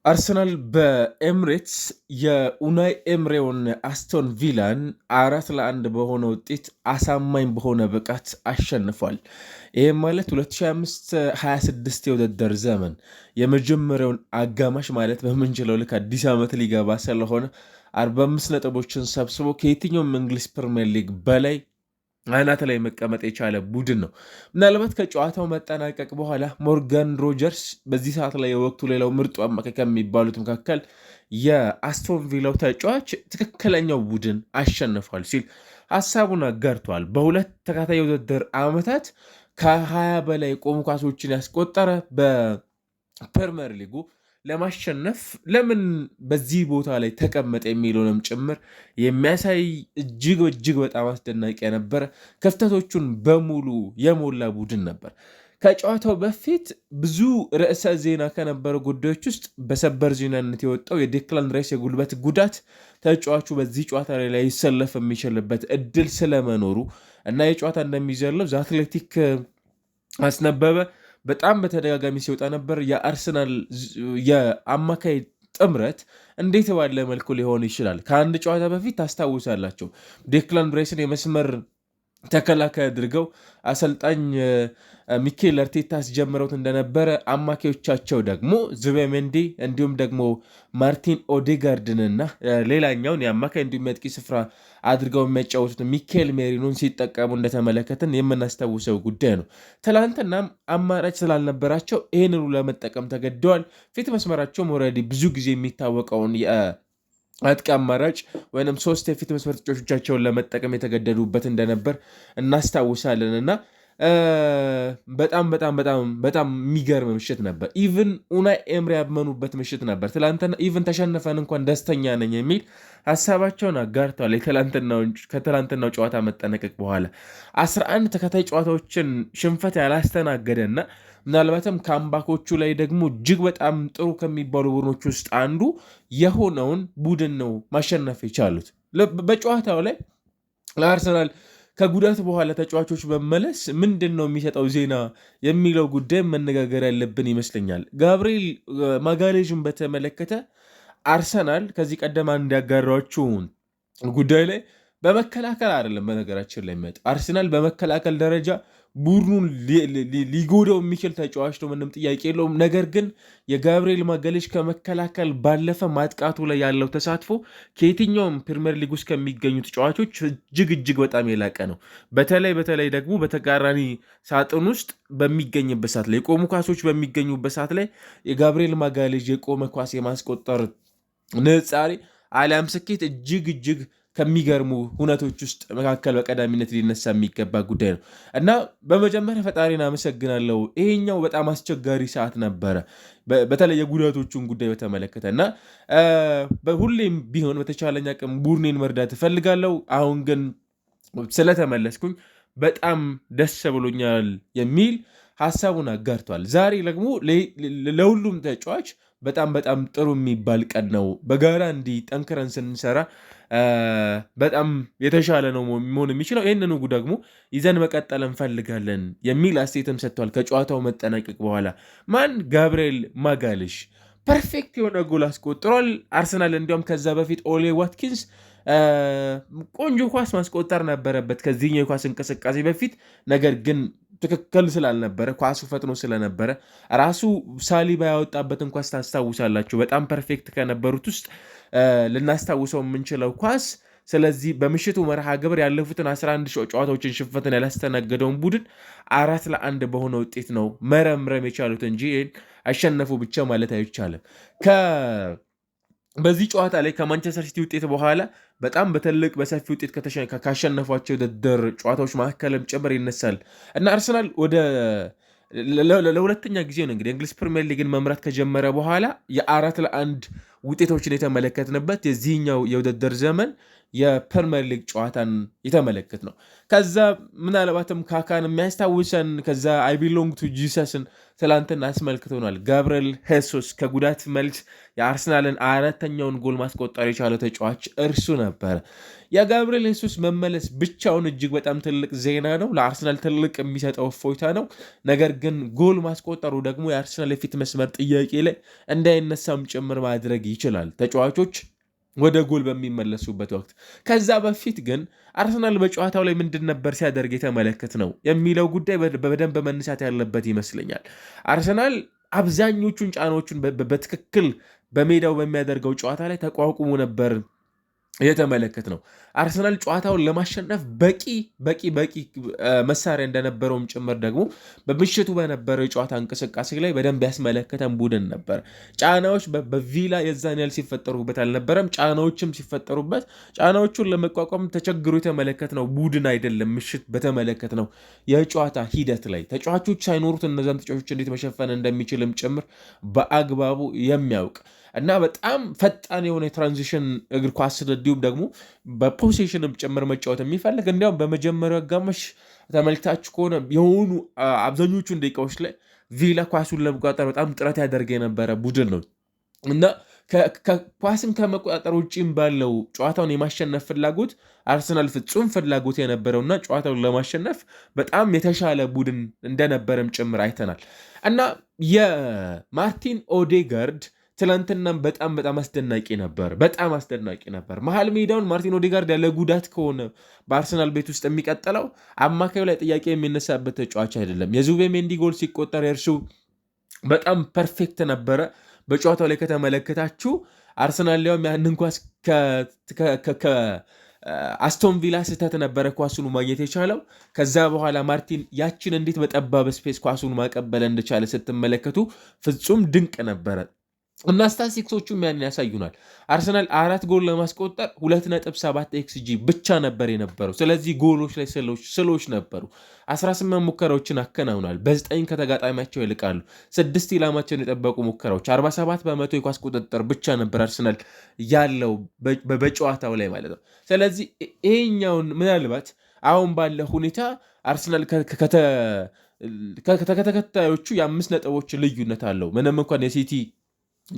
አርሰናል በኤምሬትስ የኡናይ ኤምሬውን አስቶን ቪላን 4-1 በሆነ ውጤት አሳማኝ በሆነ ብቃት አሸንፏል። ይህም ማለት 2025/26 የውድድር ዘመን የመጀመሪያውን አጋማሽ ማለት በምንችለው ልክ አዲስ ዓመት ሊገባ ስለሆነ 45 ነጥቦችን ሰብስቦ ከየትኛውም እንግሊዝ ፕሪምየር ሊግ በላይ አናት ላይ መቀመጥ የቻለ ቡድን ነው። ምናልባት ከጨዋታው መጠናቀቅ በኋላ ሞርጋን ሮጀርስ በዚህ ሰዓት ላይ የወቅቱ ሌላው ምርጡ አማካይ ከሚባሉት መካከል የአስቶን ቪላው ተጫዋች ትክክለኛው ቡድን አሸንፏል ሲል ሀሳቡን አጋርቷል። በሁለት ተከታታይ ውድድር ዓመታት ከ20 በላይ ቆሙ ኳሶችን ያስቆጠረ በፕሪሚየር ሊጉ ለማሸነፍ ለምን በዚህ ቦታ ላይ ተቀመጠ የሚለውንም ጭምር የሚያሳይ እጅግ በጣም አስደናቂ የነበረ ክፍተቶቹን በሙሉ የሞላ ቡድን ነበር። ከጨዋታው በፊት ብዙ ርዕሰ ዜና ከነበሩ ጉዳዮች ውስጥ በሰበር ዜናነት የወጣው የዴክላን ራይስ የጉልበት ጉዳት ተጫዋቹ በዚህ ጨዋታ ላይ ይሰለፍ የሚችልበት እድል ስለመኖሩ እና የጨዋታ እንደሚዘለው ዘአትሌቲክ አስነበበ በጣም በተደጋጋሚ ሲወጣ ነበር። የአርሰናል የአማካይ ጥምረት እንዴት ባለ መልኩ ሊሆን ይችላል? ከአንድ ጨዋታ በፊት ታስታውሳላቸው ዴክላን ራይስን የመስመር ተከላካይ አድርገው አሰልጣኝ ሚኬል አርቴታ አስጀምረውት እንደነበረ አማካዮቻቸው ደግሞ ዙቢሜንዲ እንዲሁም ደግሞ ማርቲን ኦዴጋርድንና ሌላኛውን የአማካይ እንዲሁም የአጥቂ ስፍራ አድርገው የሚያጫወቱት ሚኬል ሜሪኖን ሲጠቀሙ እንደተመለከትን የምናስታውሰው ጉዳይ ነው። ትላንትናም አማራጭ ስላልነበራቸው ይህንኑ ለመጠቀም ተገደዋል። ፊት መስመራቸውም ኦልሬዲ ብዙ ጊዜ የሚታወቀውን አጥቂ አማራጭ ወይም 3 የፊት መስመር ተጫዋቾቻቸውን ለመጠቀም የተገደዱበት እንደነበር እናስታውሳለን እና በጣም የሚገርም ምሽት ነበር። ኢቭን ኡናይ ኤምሪ ያመኑበት ምሽት ነበር። ትላንትና ኢቭን ተሸነፈን እንኳን ደስተኛ ነኝ የሚል ሀሳባቸውን አጋርተዋል። ከትላንትናው ጨዋታ መጠናቀቅ በኋላ 11 ተከታይ ጨዋታዎችን ሽንፈት ያላስተናገደና ምናልባትም ካምባኮቹ ላይ ደግሞ እጅግ በጣም ጥሩ ከሚባሉ ቡድኖች ውስጥ አንዱ የሆነውን ቡድን ነው ማሸነፍ የቻሉት። በጨዋታው ላይ ለአርሰናል ከጉዳት በኋላ ተጫዋቾች መመለስ ምንድን ነው የሚሰጠው ዜና የሚለው ጉዳይ መነጋገር ያለብን ይመስለኛል። ጋብሪኤል ማጋሌዥን በተመለከተ አርሰናል ከዚህ ቀደም እንዲያጋራችሁ ጉዳይ ላይ በመከላከል አይደለም። በነገራችን ላይ አርሰናል በመከላከል ደረጃ ቡድኑን ሊጎዳው የሚችል ተጫዋች ነው፣ ምንም ጥያቄ የለውም። ነገር ግን የጋብሪኤል ማጋሌዥ ከመከላከል ባለፈ ማጥቃቱ ላይ ያለው ተሳትፎ ከየትኛውም ፕሪሚየር ሊግ ውስጥ ከሚገኙ ተጫዋቾች እጅግ በጣም የላቀ ነው። በተለይ ደግሞ በተቃራኒ ሳጥን ውስጥ በሚገኝበት ሰዓት ላይ የቆሙ ኳሶች በሚገኙበት ሰዓት ላይ የጋብሪኤል ማጋሌዥ የቆመ ኳስ የማስቆጠር ንጻሬ አሊያም ስኬት እጅግ ከሚገርሙ ሁነቶች ውስጥ መካከል በቀዳሚነት ሊነሳ የሚገባ ጉዳይ ነው እና በመጀመሪያ ፈጣሪን አመሰግናለሁ። ይሄኛው በጣም አስቸጋሪ ሰዓት ነበረ፣ በተለይ የጉዳቶቹን ጉዳይ በተመለከተ እና ሁሌም ቢሆን በተቻለኝ አቅም ቡድኔን መርዳት እፈልጋለሁ። አሁን ግን ስለተመለስኩኝ በጣም ደስ ብሎኛል የሚል ሀሳቡን አጋርቷል። ዛሬ ደግሞ ለሁሉም ተጫዋች በጣም ጥሩ የሚባል ቀን ነው። በጋራ እንዲህ ጠንክረን ስንሰራ በጣም የተሻለ ነው መሆን የሚችለው። ይህንኑ ደግሞ ይዘን መቀጠል እንፈልጋለን የሚል አስተያየትም ሰጥቷል። ከጨዋታው መጠናቀቅ በኋላ ጋብሪኤል ማጋሌዥ ፐርፌክት የሆነ ጎል አስቆጥሯል። አርሰናል እንዲያውም ከዛ በፊት ኦሌ ዋትኪንስ ቆንጆ ኳስ ማስቆጠር ነበረበት ከዚህኛው የኳስ እንቅስቃሴ በፊት። ነገር ግን ትክክል ስላልነበረ ኳሱ ፈጥኖ ስለነበረ ራሱ ሳሊባ ያወጣበትን ኳስ ታስታውሳላችሁ። በጣም ፐርፌክት ከነበሩት ውስጥ ልናስታውሰው የምንችለው ኳስ። ስለዚህ በምሽቱ መርሃ ግብር ያለፉትን 11 ጨዋታዎችን ሽንፈትን ያላስተናገደውን ቡድን 4-1 በሆነ ውጤት ነው መረምረም የቻሉት እንጂ አሸነፉ ብቻ ማለት አይቻልም። በዚህ ጨዋታ ላይ ከማንቸስተር ሲቲ ውጤት በኋላ በጣም በሰፊ ውጤት ካሸነፏቸው ውድድር ጨዋታዎች መካከልም ጭምር ይነሳል እና አርሰናል ለሁለተኛ ጊዜ ነው እንግዲህ እንግሊዝ ፕሪሚየር ሊግን መምራት ከጀመረ በኋላ የ4-1 ውጤቶችን የተመለከትንበት የዚህኛው የውድድር ዘመን የፕሪሚየር ሊግ ጨዋታን የተመለከት ነው። ከዛ ምናልባትም ካካን የሚያስታውሰን ከዛ አይ ቢሎንግ ቱ ጂሰስን ትላንትና አስመልክቶናል። ጋብርኤል ሄሱስ ከጉዳት መልስ የአርሰናልን አራተኛውን ጎል ማስቆጠር የቻለው ተጫዋች እርሱ ነበር። የጋብርኤል ሄሱስ መመለስ ብቻውን እጅግ በጣም ትልቅ ዜና ነው። ለአርሰናል ትልቅ የሚሰጠው እፎይታ ነው። ነገር ግን ጎል ማስቆጠሩ ደግሞ የአርሰናል የፊት መስመር ጥያቄ ላይ እንዳይነሳም ጭምር ማድረግ ይችላል ተጫዋቾች ወደ ጎል በሚመለሱበት ወቅት። ከዛ በፊት ግን አርሰናል በጨዋታው ላይ ምንድን ነበር ሲያደርግ የተመለከት ነው የሚለው ጉዳይ በደንብ መነሳት ያለበት ይመስለኛል። አርሰናል አብዛኞቹን ጫናዎቹን በትክክል በሜዳው በሚያደርገው ጨዋታ ላይ ተቋቁሞ ነበር የተመለከት ነው። አርሰናል ጨዋታውን ለማሸነፍ በቂ መሳሪያ እንደነበረውም ጭምር ደግሞ በምሽቱ በነበረው የጨዋታ እንቅስቃሴ ላይ በደንብ ያስመለከተን ቡድን ነበር። ጫናዎች በቪላ የዛን ያህል ሲፈጠሩበት አልነበረም። ጫናዎችም ሲፈጠሩበት ጫናዎቹን ለመቋቋም ተቸግሮ የተመለከት ነው ቡድን አይደለም። ምሽት በተመለከት ነው የጨዋታ ሂደት ላይ ተጫዋቾች ሳይኖሩት እነዛን ተጫዋቾች እንዴት መሸፈን እንደሚችልም ጭምር በአግባቡ የሚያውቅ እና በጣም ፈጣን የሆነ የትራንዚሽን እግር ኳስ እንዲሁም ደግሞ በፖሴሽንም ጭምር መጫወት የሚፈልግ እንዲያውም በመጀመሪያው አጋማሽ ተመልክታችሁ ከሆነ የሆኑ አብዛኞቹን ደቂቃዎች ላይ ቪላ ኳሱን ለመቆጣጠር በጣም ጥረት ያደርገ የነበረ ቡድን ነው እና ኳስን ከመቆጣጠር ውጭም ባለው ጨዋታውን የማሸነፍ ፍላጎት አርሰናል ፍጹም ፍላጎት የነበረውና ጨዋታውን ለማሸነፍ በጣም የተሻለ ቡድን እንደነበረም ጭምር አይተናል እና የማርቲን ኦዴጋርድ ትላንትናም በጣም አስደናቂ ነበር። መሀል ሜዳውን ማርቲን ኦዴጋርድ ያለ ጉዳት ከሆነ በአርሰናል ቤት ውስጥ የሚቀጥለው አማካዩ ላይ ጥያቄ የሚነሳበት ተጫዋች አይደለም። የዙቤሜንዲ ጎል ሲቆጠር የእርሱ በጣም ፐርፌክት ነበረ። በጨዋታው ላይ ከተመለከታችሁ አርሰናል ሊያውም ያንን ኳስ አስቶን ቪላ ስህተት ነበረ ኳሱን ማግኘት የቻለው። ከዛ በኋላ ማርቲን ያችን እንዴት በጠባብ ስፔስ ኳሱን ማቀበል እንደቻለ ስትመለከቱ ፍጹም ድንቅ ነበረ እና ስታቲስቲክሶቹም ያንን ያሳዩናል። አርሰናል 4 ጎል ለማስቆጠር 2.7 ኤክስጂ ብቻ ነበር የነበረው። ስለዚህ ጎሎች ላይ ስሎች ነበሩ። 18 ሙከራዎችን አከናውናል። በ9 ከተጋጣሚያቸው ይልቃሉ። 6 ኢላማቸውን የጠበቁ ሙከራዎች፣ 47 በመቶ የኳስ ቁጥጥር ብቻ ነበር አርሰናል ያለው በጨዋታው ላይ ማለት ነው። ስለዚህ ይሄኛውን ምናልባት አሁን ባለ ሁኔታ አርሰናል ከተከታዮቹ የ5 ነጥቦች ልዩነት አለው። ምንም እንኳን የሲቲ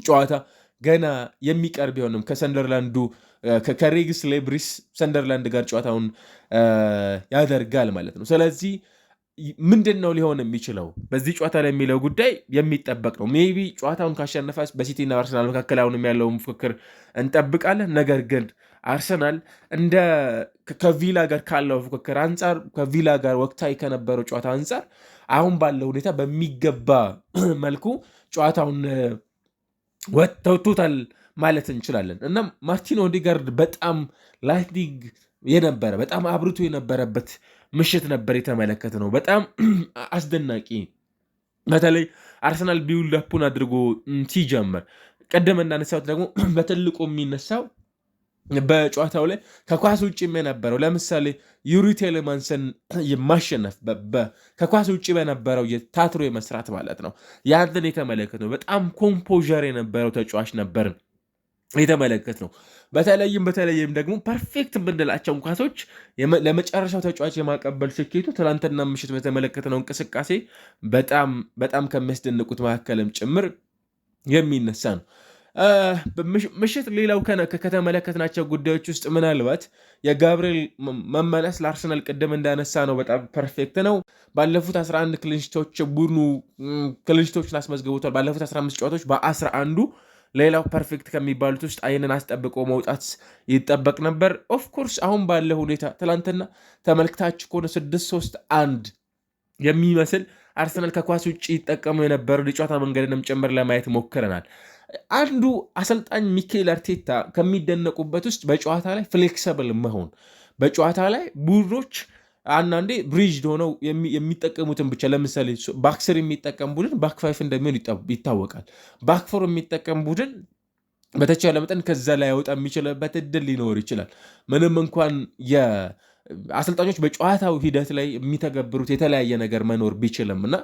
ጨዋታ ገና የሚቀርብ ቢሆንም ከሰንደርላንዱ ከሬግስ ሌብሪስ ሰንደርላንድ ጋር ጨዋታውን ያደርጋል ማለት ነው። ስለዚህ ምንድን ነው ሊሆን የሚችለው በዚህ ጨዋታ ላይ የሚለው ጉዳይ የሚጠበቅ ነው። ሜይ ቢ ጨዋታውን ካሸነፈ በሲቲና አርሰናል መካከል አሁንም ያለውን ፉክክር እንጠብቃለን። ነገር ግን አርሰናል እንደ ከቪላ ጋር ካለው ፉክክር አንጻር ከቪላ ጋር ወቅታዊ ከነበረው ጨዋታ አንጻር አሁን ባለው ሁኔታ በሚገባ መልኩ ጨዋታውን ወጥተውታል ማለት እንችላለን እና ማርቲን ኦዴጋርድ በጣም ላይትኒንግ የነበረ በጣም አብርቶ የነበረበት ምሽት ነበር የተመለከት ነው። በጣም አስደናቂ በተለይ አርሰናል ቢውልድ አፑን አድርጎ ሲጀምር ቀደም እንዳነሳሁት ደግሞ በትልቁ የሚነሳው በጨዋታው ላይ ከኳስ ውጭ የነበረው ለምሳሌ ዩሪ ቴሌማንስን የማሸነፍ ከኳስ ውጭ በነበረው የታትሮ የመስራት ማለት ነው። ያንን የተመለከት ነው። በጣም ኮምፖዠር የነበረው ተጫዋች ነበር የተመለከት ነው። በተለይም ደግሞ ፐርፌክት የምንላቸውን ኳሶች ለመጨረሻው ተጫዋች የማቀበል ስኬቱ ትናንትና ምሽት በተመለከትነው እንቅስቃሴ በጣም ከሚያስደንቁት መካከልም ጭምር የሚነሳ ነው። ምሽት ሌላው ከተመለከትናቸው ጉዳዮች ውስጥ ምናልባት የጋብርኤል መመለስ ለአርሰናል ቅድም እንዳነሳ ነው በጣም ፐርፌክት ነው። ባለፉት 11 ክሊንሺቶች ቡድኑ ክሊንሺቶችን አስመዝግቦታል። ባለፉት 15 ጨዋታዎች በ11ዱ ሌላው ፐርፌክት ከሚባሉት ውስጥ አይንን አስጠብቆ መውጣት ይጠበቅ ነበር። ኦፍኮርስ አሁን ባለ ሁኔታ ትላንትና ተመልክታችሁ ከሆነ 6-3-1 የሚመስል አርሰናል ከኳስ ውጭ ይጠቀሙ የነበረው የጨዋታ መንገድንም ጭምር ለማየት ሞክረናል። አንዱ አሰልጣኝ ሚኬል አርቴታ ከሚደነቁበት ውስጥ በጨዋታ ላይ ፍሌክሰብል መሆን፣ በጨዋታ ላይ ቡድኖች አንዳንዴ ብሪጅድ ሆነው የሚጠቀሙትን ብቻ ለምሳሌ ባክስር የሚጠቀም ቡድን ባክፋይፍ እንደሚሆን ይታወቃል። ባክፎር የሚጠቀም ቡድን በተቻለ መጠን ከዛ ላይ ያወጣ የሚችልበት እድል ሊኖር ይችላል። ምንም እንኳን አሰልጣኞች በጨዋታው ሂደት ላይ የሚተገብሩት የተለያየ ነገር መኖር ቢችልም እና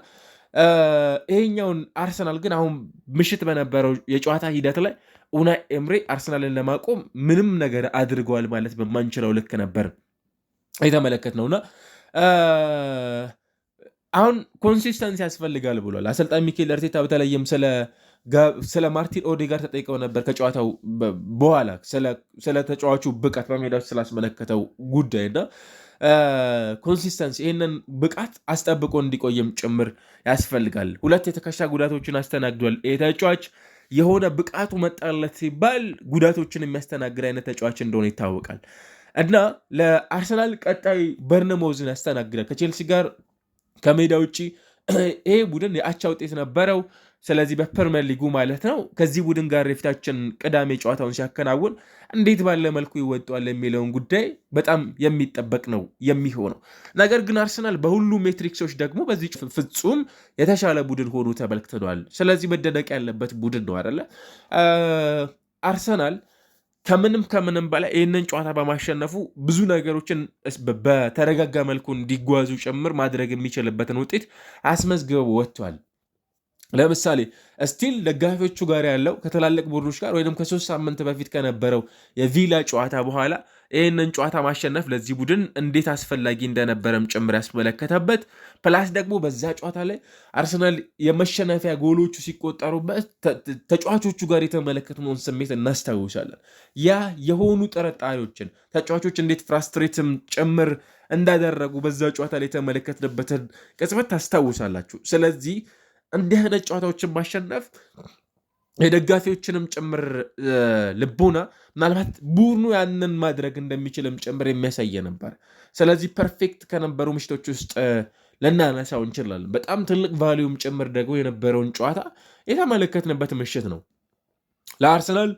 ይሄኛውን አርሰናል ግን አሁን ምሽት በነበረው የጨዋታ ሂደት ላይ ኡናይ ኤምሬ አርሰናልን ለማቆም ምንም ነገር አድርገዋል ማለት በማንችለው ልክ ነበር የተመለከትነውና አሁን ኮንሲስተንሲ ያስፈልጋል ብሏል አሰልጣኝ ሚኬል አርቴታ። በተለይም ስለ ማርቲን ኦዴጋርድ ተጠይቀው ነበር ከጨዋታው በኋላ ስለ ተጫዋቹ ብቃት በሜዳ ውስጥ ስላስመለከተው ጉዳይና ኮንሲስተንሲ ይህንን ብቃት አስጠብቆ እንዲቆይም ጭምር ያስፈልጋል። 2 የትከሻ ጉዳቶችን አስተናግዷል። ተጫዋች የሆነ ብቃቱ መጣለት ሲባል ጉዳቶችን የሚያስተናግድ አይነት ተጫዋች እንደሆነ ይታወቃል እና ለአርሰናል ቀጣይ በርነሞዝን ያስተናግዳል ከቼልሲ ጋር ከሜዳ ውጭ ይሄ ቡድን የአቻ ውጤት ነበረው። ስለዚህ በፕሪሚየር ሊጉ ማለት ነው ከዚህ ቡድን ጋር የፊታችን ቅዳሜ ጨዋታውን ሲያከናውን እንዴት ባለ መልኩ ይወጣል የሚለውን ጉዳይ በጣም የሚጠበቅ ነው የሚሆነው። ነገር ግን አርሰናል በሁሉም ሜትሪክሶች ደግሞ በዚህ ፍጹም የተሻለ ቡድን ሆኖ ተመልክተናል። ስለዚህ መደነቅ ያለበት ቡድን ነው አይደለ? አርሰናል ከምንም በላይ ይህንን ጨዋታ በማሸነፉ ብዙ ነገሮችን በተረጋጋ መልኩ እንዲጓዙ ጭምር ማድረግ የሚችልበትን ውጤት አስመዝግበው ወጥቷል። ለምሳሌ ስቲል ደጋፊዎቹ ጋር ያለው ከትላልቅ ቡድኖች ጋር ወይም ከ3 ሳምንት በፊት ከነበረው የቪላ ጨዋታ በኋላ ይህንን ጨዋታ ማሸነፍ ለዚህ ቡድን እንዴት አስፈላጊ እንደነበረም ጭምር ያስመለከተበት ፕላስ ደግሞ በዛ ጨዋታ ላይ አርሰናል የመሸነፊያ ጎሎቹ ሲቆጠሩበት ተጫዋቾቹ ጋር የተመለከትነውን ስሜት እናስታውሳለን። ያ የሆኑ ጥርጣሬዎችን ተጫዋቾች እንዴት ፍራስትሬትም ጭምር እንዳደረጉ በዛ ጨዋታ ላይ የተመለከትንበትን ቅጽበት ታስታውሳላችሁ። ስለዚህ እንዲህ አይነት ጨዋታዎችን ማሸነፍ የደጋፊዎችንም ጭምር ልቦና ምናልባት ቡድኑ ያንን ማድረግ እንደሚችልም ጭምር የሚያሳየ ነበር። ስለዚህ ፐርፌክት ከነበሩ ምሽቶች ውስጥ ልናነሳው እንችላለን። በጣም ትልቅ ቫሊዩም ጭምር ደግሞ የነበረውን ጨዋታ የተመለከትንበት ምሽት ነው። ለአርሰናል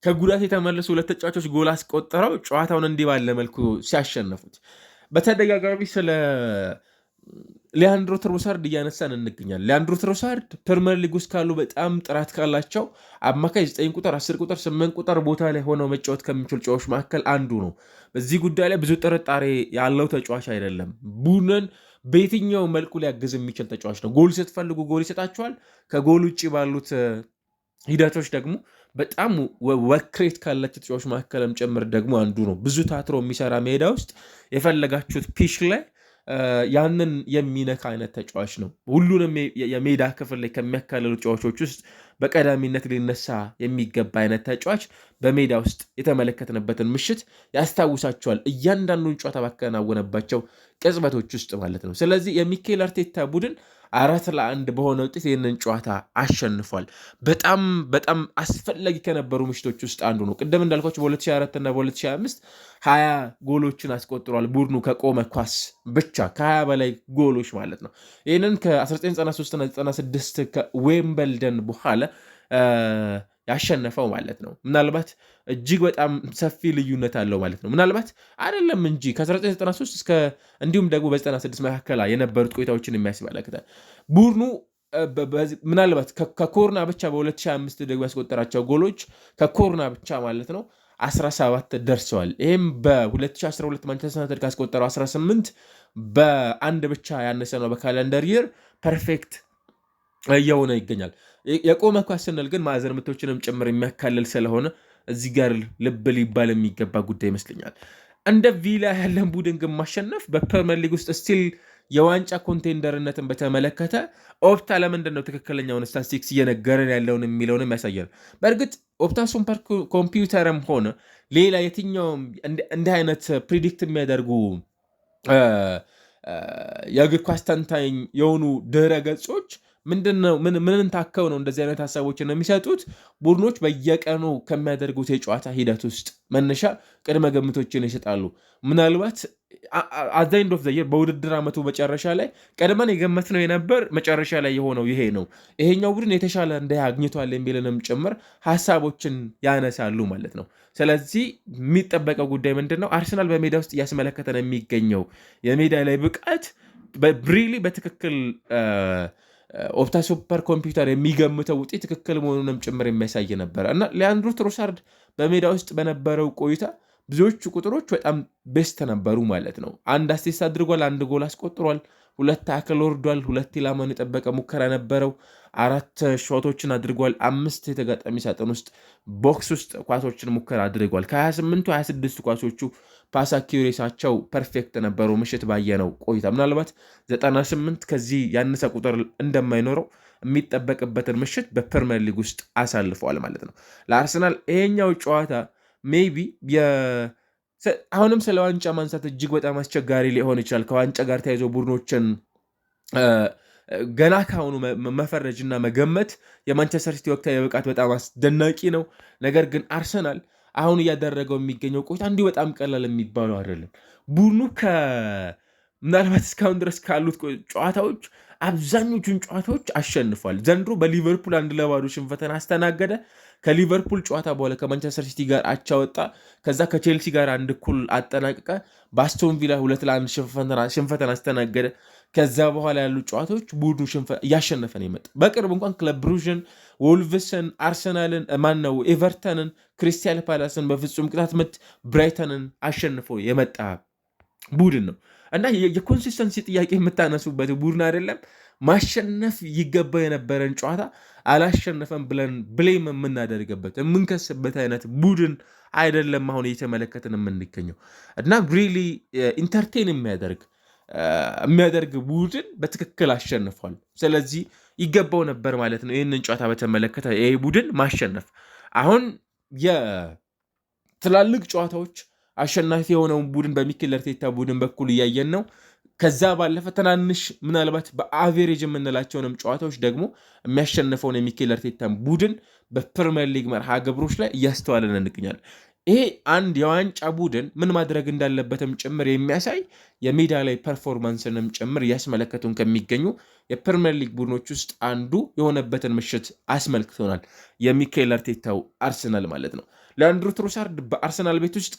ከጉዳት የተመለሱ 2 ተጫዋቾች ጎል አስቆጠረው ጨዋታውን እንዲህ ባለ መልኩ ሲያሸነፉት በተደጋጋሚ ስለ ሊያንድሮ ትሮሳርድ እያነሳን እንገኛለን። ሊያንድሮ ትሮሳርድ ፕሪሚየር ሊግ ውስጥ ካሉ በጣም ጥራት ካላቸው አማካይ 9 ቁጥር 10 ቁጥር 8 ቁጥር ቦታ ላይ ሆነው መጫወት ከሚችሉ ተጫዋቾች መካከል አንዱ ነው። በዚህ ጉዳይ ላይ ብዙ ጥርጣሬ ያለው ተጫዋች አይደለም። ቡድንን በየትኛው መልኩ ሊያግዝ የሚችል ተጫዋች ነው። ጎል ስትፈልጉ ጎል ይሰጣችኋል። ከጎል ውጭ ባሉት ሂደቶች ደግሞ በጣም ወክሬት ካላቸው ተጫዋቾች መካከልም ጭምር ደግሞ አንዱ ነው። ብዙ ታትሮ የሚሰራ ሜዳ ውስጥ የፈለጋችሁት ፒች ላይ ያንን የሚነካ አይነት ተጫዋች ነው። ሁሉንም የሜዳ ክፍል ላይ ከሚያካልሉ ተጫዋቾች ውስጥ በቀዳሚነት ሊነሳ የሚገባ አይነት ተጫዋች በሜዳ ውስጥ የተመለከትንበትን ምሽት ያስታውሳቸዋል፣ እያንዳንዱን ጨዋታ ባከናወነባቸው ቅጽበቶች ውስጥ ማለት ነው። ስለዚህ የሚኬል አርቴታ ቡድን 4-1 በሆነ ውጤት ይህንን ጨዋታ አሸንፏል። በጣም በጣም አስፈላጊ ከነበሩ ምሽቶች ውስጥ አንዱ ነው። ቅድም እንዳልኳቸው በ2024 እና በ2025 20 ጎሎችን አስቆጥሯል ቡድኑ ከቆመ ኳስ ብቻ ከ20 በላይ ጎሎች ማለት ነው። ይህንን ከ1993/96 ከዌምበልደን በኋላ ያሸነፈው ማለት ነው። ምናልባት እጅግ በጣም ሰፊ ልዩነት አለው ማለት ነው። ምናልባት አይደለም እንጂ ከ1993 እስከ እንዲሁም ደግሞ በ96 መካከል የነበሩት ቆይታዎችን የሚያስመለክታል። ቡድኑ ምናልባት ከኮርና ብቻ በ2005 ደግሞ ያስቆጠራቸው ጎሎች ከኮርና ብቻ ማለት ነው 17 ደርሰዋል። ይህም በ2012 ማንቸስተር ዩናይትድ ካስቆጠረው 18 በአንድ ብቻ ያነሰ ነው። በካለንደር ይር ፐርፌክት እየሆነ ይገኛል። የቆመ ኳስ ስንል ግን ማዕዘን ምቶችንም ጭምር የሚያካልል ስለሆነ እዚህ ጋር ልብ ሊባል የሚገባ ጉዳይ ይመስለኛል። እንደ ቪላ ያለን ቡድን ግን ማሸነፍ በፕሪሚየር ሊግ ውስጥ ስቲል የዋንጫ ኮንቴንደርነትን በተመለከተ ኦፕታ ለምንድን ነው ትክክለኛውን ስታቲስቲክስ እየነገረን ያለውን የሚለውንም ያሳያል። በእርግጥ ኦፕታ ሱፐር ኮምፒውተርም ሆነ ሌላ የትኛውም እንዲህ አይነት ፕሪዲክት የሚያደርጉ የእግር ኳስ ተንታኝ የሆኑ ድረ ገጾች ምንድነው ምን ታከው ነው እንደዚህ አይነት ሀሳቦችን የሚሰጡት? ቡድኖች በየቀኑ ከሚያደርጉት የጨዋታ ሂደት ውስጥ መነሻ ቅድመ ግምቶችን ይሰጣሉ። ምናልባት አት ዘ ኤንድ ኦፍ ዘ ይር በውድድር ዓመቱ መጨረሻ ላይ ቀድመን የገመትነው የነበር መጨረሻ ላይ የሆነው ይሄ ነው፣ ይሄኛው ቡድን የተሻለ አግኝቷል የሚልንም ጭምር ሀሳቦችን ያነሳሉ ማለት ነው። ስለዚህ የሚጠበቀው ጉዳይ ምንድን ነው? አርሰናል በሜዳ ውስጥ እያስመለከተን የሚገኘው የሜዳ ላይ ብቃት በብሪሊ በትክክል ኦፕታ ሱፐር ኮምፒውተር የሚገምተው ውጤት ትክክል መሆኑንም ጭምር የሚያሳይ ነበር እና ሊያንድሮ ትሮሳርድ በሜዳ ውስጥ በነበረው ቆይታ ብዙዎቹ ቁጥሮች በጣም ቤስት ነበሩ ማለት ነው። 1 አሲስት አድርጓል፣ 1 ጎል አስቆጥሯል፣ 2 ታክል ወርዷል። 2 ኢላማን የጠበቀ ሙከራ ነበረው። 4 ሾቶችን አድርጓል። 5 የተጋጣሚ ሳጥን ውስጥ ቦክስ ውስጥ ኳሶችን ሙከራ አድርጓል። ከ28ቱ 26 ኳሶቹ ፓስ አኪሬሳቸው ፐርፌክት ነበሩ። ምሽት ባየነው ቆይታ ምናልባት 98 ከዚህ ያነሰ ቁጥር እንደማይኖረው የሚጠበቅበትን ምሽት በፕሪሚየር ሊግ ውስጥ አሳልፈዋል ማለት ነው። ለአርሰናል ይሄኛው ጨዋታ ሜይ ቢ አሁንም ስለ ዋንጫ ማንሳት እጅግ በጣም አስቸጋሪ ሊሆን ይችላል። ከዋንጫ ጋር ተያይዞ ቡድኖችን ገና ካሁኑ መፈረጅና መገመት የማንቸስተር ሲቲ ወቅታዊ ብቃት በጣም አስደናቂ ነው። ነገር ግን አርሰናል አሁን እያደረገው የሚገኘው ቆይታ እንዲሁ በጣም ቀላል የሚባለው አይደለም። ቡድኑ ምናልባት እስካሁን ድረስ ካሉት ጨዋታዎች አብዛኞቹን ጨዋታዎች አሸንፏል። ዘንድሮ በሊቨርፑል 1-0 ሽንፈትን አስተናገደ። ከሊቨርፑል ጨዋታ በኋላ ከማንቸስተር ሲቲ ጋር አቻ ወጣ። ከዛ ከቼልሲ ጋር 1-1 አጠናቀቀ። በአስቶን ቪላ 2-1 ሽንፈትን አስተናገደ። ከዛ በኋላ ያሉ ጨዋታዎች ቡድኑ እያሸነፈ ነው የመጣ። በቅርብ እንኳን ክለብ ብሩዥን፣ ወልቭስን፣ አርሰናልን ማነው ኤቨርተንን፣ ክሪስታል ፓላስን በፍጹም ቅጣት ምት ብራይተንን አሸንፎ የመጣ ቡድን ነው እና የኮንሲስተንሲ ጥያቄ የምታነሱበት ቡድን አይደለም። ማሸነፍ ይገባ የነበረን ጨዋታ አላሸነፈም ብለን ብሌም የምናደርግበት የምንከስበት አይነት ቡድን አይደለም አሁን እየተመለከትን የምንገኘው እና ሪሊ ኢንተርቴን የሚያደርግ ቡድን በትክክል አሸንፏል። ስለዚህ ይገባው ነበር ማለት ነው ይህንን ጨዋታ በተመለከተ ይህ ቡድን ማሸነፍ። አሁን የትላልቅ ጨዋታዎች አሸናፊ የሆነውን ቡድን በሚኬል አርቴታ ቡድን በኩል እያየን ነው። ከዛ ባለፈ ትናንሽ ምናልባት በአቬሬጅ የምንላቸውንም ጨዋታዎች ደግሞ የሚያሸንፈውን የሚኬል አርቴታን ቡድን በፕሪሚየር ሊግ መርሃ ግብሮች ላይ እያስተዋለን እንገኛለን። ይሄ አንድ የዋንጫ ቡድን ምን ማድረግ እንዳለበትም ጭምር የሚያሳይ የሜዳ ላይ ፐርፎርማንስንም ጭምር እያስመለከቱን ከሚገኙ የፕሪሚየር ሊግ ቡድኖች ውስጥ አንዱ የሆነበትን ምሽት አስመልክቶናል። የሚኬል አርቴታው አርሰናል ማለት ነው። ሊያንድሮ ትሮሳርድ በአርሰናል ቤት ውስጥ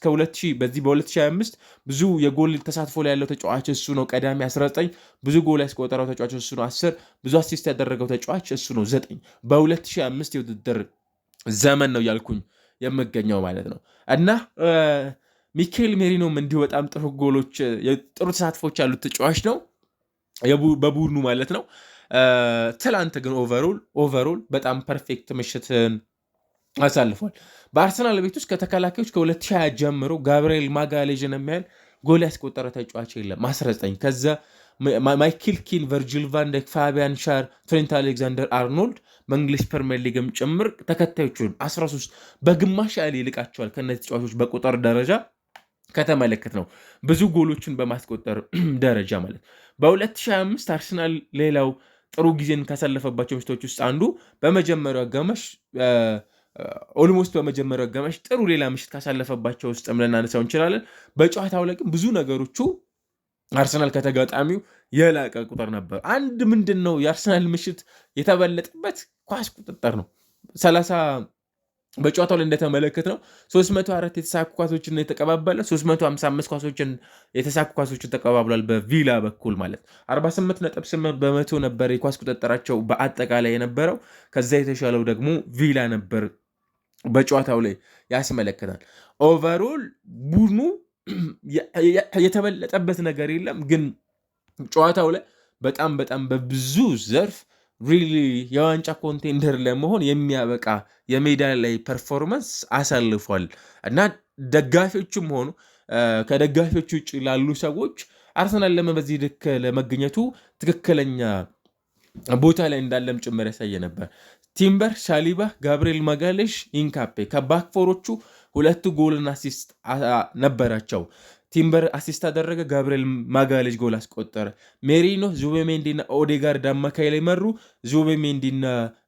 በዚህ በ2025 ብዙ የጎል ተሳትፎ ላይ ያለው ተጫዋች እሱ ነው። ቀዳሚ 19 ብዙ ጎል ያስቆጠረው ተጫዋች እሱ ነው። 10 ብዙ አሲስት ያደረገው ተጫዋች እሱ ነው። 9 በ2025 የውድድር ዘመን ነው ያልኩኝ የምገኘው ማለት ነው እና ሚኬል ሜሪኖም እንዲሁ በጣም ጥሩ ጎሎች ጥሩ ተሳትፎች ያሉት ተጫዋች ነው በቡድኑ ማለት ነው። ትላንት ግን ኦቨሮል በጣም ፐርፌክት ምሽትን አሳልፏል። በአርሰናል ቤት ውስጥ ከተከላካዮች ከ2020 ጀምሮ ጋብርኤል ማጋሌዥን የሚያህል ጎል ያስቆጠረ ተጫዋች የለም 19። ከዛ ማይክል ኪን፣ ቨርጂል ቫንዳይክ፣ ፋቢያን ሻር፣ ትሬንት አሌክዛንደር አርኖልድ በእንግሊዝ ፕሪሚየር ሊግም ጭምር ተከታዮቹን 13 በግማሽ ያህል ይልቃቸዋል። ከነዚህ ተጫዋቾች በቁጥር ደረጃ ከተመለከት ነው ብዙ ጎሎችን በማስቆጠር ደረጃ ማለት በ2025 አርሰናል ሌላው ጥሩ ጊዜን ካሳለፈባቸው ምሽቶች ውስጥ አንዱ በመጀመሪያው አጋማሽ ኦልሞስት በመጀመሪያው አጋማሽ ጥሩ ሌላ ምሽት ካሳለፈባቸው ውስጥ ልናነሳው እንችላለን። በጨዋታው ላይ ግን ብዙ ነገሮቹ አርሰናል ከተጋጣሚው የላቀ ቁጥር ነበር። አንድ ምንድን ነው የአርሰናል ምሽት የተበለጠበት ኳስ ቁጥጥር ነው። 30 በጨዋታው ላይ እንደተመለከት ነው 304 የተሳኩ ኳሶችን የተቀባበለ 355 ኳሶችን የተሳኩ ኳሶችን ተቀባብሏል በቪላ በኩል ማለት 48.8% ነበር የኳስ ቁጥጥራቸው በአጠቃላይ የነበረው። ከዛ የተሻለው ደግሞ ቪላ ነበር በጨዋታው ላይ ያስመለከታል። ኦቨሮል ቡድኑ የተበለጠበት ነገር የለም፣ ግን ጨዋታው ላይ በጣም በብዙ ዘርፍ ሪሊ የዋንጫ ኮንቴንደር ለመሆን የሚያበቃ የሜዳ ላይ ፐርፎርማንስ አሳልፏል እና ደጋፊዎችም ሆኑ ከደጋፊዎች ውጭ ላሉ ሰዎች አርሰናል በዚህ ልክ ለመገኘቱ ትክክለኛ ቦታ ላይ እንዳለም ጭምር ያሳየ ነበር። ቲምበር፣ ሳሊባ፣ ጋብርኤል ማጋሌሽ፣ ኢንካፔ ከባክፎሮቹ 2 ጎልና አሲስት ነበራቸው። ቲምበር አሲስት አደረገ፣ ጋብርኤል ማጋሌሽ ጎል አስቆጠረ። ሜሪኖ፣ ዙቤሜንዲና ኦዴጋርድ አማካይ ላይ መሩ።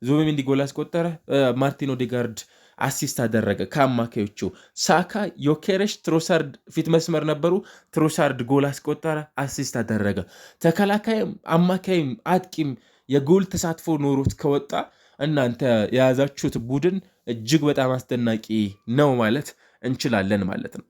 ዙቤሜንዲ ጎል አስቆጠረ፣ ማርቲን ኦዴጋርድ አሲስት አደረገ ከአማካዮቹ። ሳካ፣ ዮኬሬሽ፣ ትሮሳርድ ፊት መስመር ነበሩ። ትሮሳርድ ጎል አስቆጠረ፣ አሲስት አደረገ። ተከላካይም አማካይም አጥቂም የጎል ተሳትፎ ኖሮት ከወጣ እናንተ የያዛችሁት ቡድን እጅግ በጣም አስደናቂ ነው ማለት እንችላለን ማለት ነው።